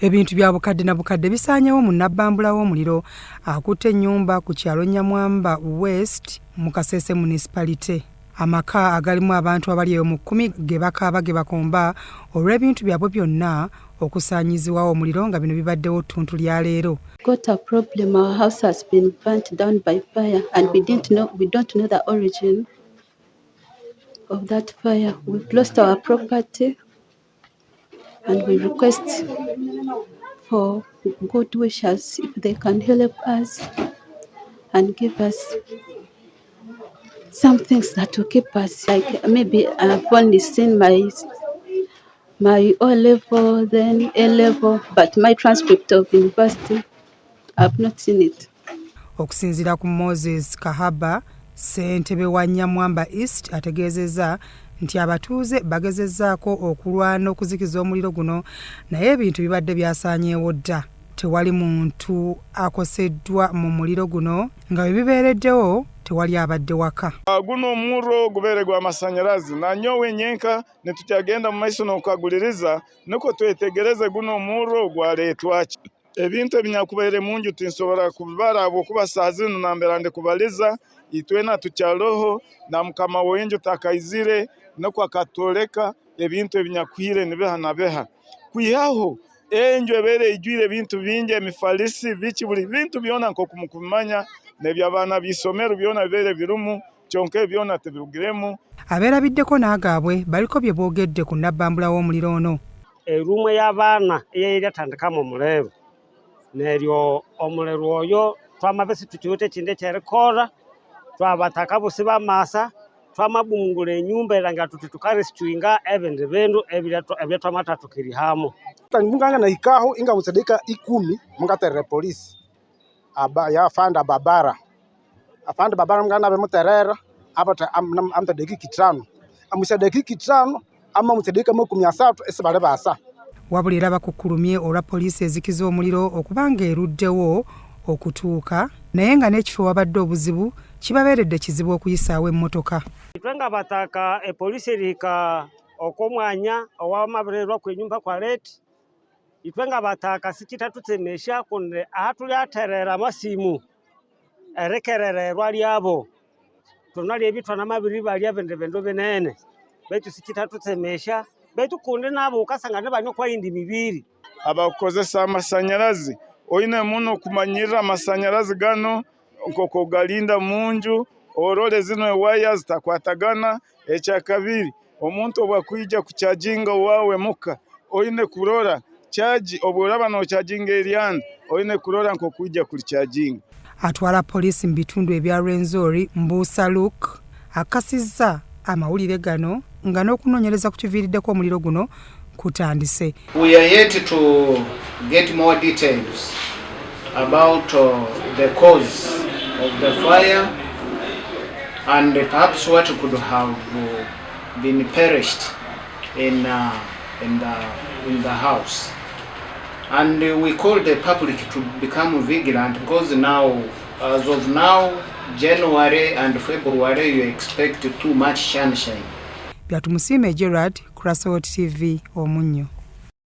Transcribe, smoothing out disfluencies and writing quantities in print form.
Ebintu bya bukadde na bukadde bisaanyewo mu nnabbambula w'omuliro akutte ennyumba ku kyalo Nyamwamba West mu Kasese Municipality. Amaka agalimu abantu abali mu 10 ge bakaaba ge bakomba olw'ebintu byabwe byonna okusaanyizibwawo omuliro nga bino bibaddewo ttuntu lya leero. Got a problem. Our house has been burnt down by fire and we don't know the origin of that fire. We've lost our property and we request for good wishes if they can help us and give us some things that will keep us, like maybe I've only seen my O level, then A level, but my transcript of university, I've not seen it. Okusinziira ku Moses Kahaba, ssentebe wa Nyamwamba East, ategeezezza nti abatuuze bagezezzaako okulwana okuzikiza omuliro guno naye ebintu bibadde byasaanyeewo dda. Tewali muntu akoseddwa mu muliro guno nga bwe bibeereddewo tewali abadde waka. Guno omuro gubeere gwa masanyalazi nanyowe nyenka ne tukyagenda mu maiso n'okukaguliriza nuko twetegereze guno omuro gwaleetwa ki. Ebintu ebinyakubeere munju tinsobola kubibala habwokuba saa zino nambera ndikubaliza itwena tukyaloho na mukama w'enju takaizire nuko akatoleka ebintu ebinyakwire nibeha na beha kwihaho enju ebeere ijwire ebintu bingi emifalisi biki buli bintu byona nko kumanya neby'abaana b'isomero byona bibeere birumu kyonka byona tebirugiremu. Abeerabiddeko n'agaabwe baliko bye boogedde ku nnabbambula w'omuliro ono. Erumu y'abaana eyeri atandikamu omuleero neryo omulero oyo twamabesi tukiwute ekindi ekyerikora twabataka busi b'amaasa twamabungula enyumba era nga tuti tukaresituinga ebindu bindu ebyatwamata tukirihamu. Munganga na ikaho inga musadika 10 mungaterere polisi ya fanda babara afanda babara mungana be muterera apata amta dakika 5 amusadika 5 ama musadika 13 esibale basa. Wabulira bakukulumye olwa poliisi ezikiza omuliro okubanga eruddewo okutuuka naye nga n'ekifo wabadde obuzibu kibabeeredde kizibu okuyisaawo emmotoka. Twenga bataka poliisi erika okomwanya owamabererwa kwenyumba kwa leti itwenga bataka sikita tutemesha kunde ahatuli aterera masimu erekerererwa lyabo tunali ebitwa namabiri bali abendebendo benene betu sikita tutemesha betu kunde nabo ukasanga nebanyo kwa indi mibiri abakozesa amasanyalazi oyine muno kumanyira amasanyalazi gano nkoko galinda munju orole zino ewaya zitakwatagana. Ekyakabiri omuntu obwakwija kucharginga wawe muka oyine kurora charge obulaba no charging eryanda oyine kurora nko kujja kuli charging. Atwala poliisi mu bitundu ebya Rwenzori Mbuusa Luke akasizza amawulire gano nga n'okunoonyereza ku kiviiriddeko omuliro guno kutandise. We are yet to get more details about the cause of the fire and perhaps what could have been perished in the house. And we call the public to become vigilant because now, as of now, January and February, you expect too much sunshine. Byatumusiime Gerard, Crossroads TV, Omunyo.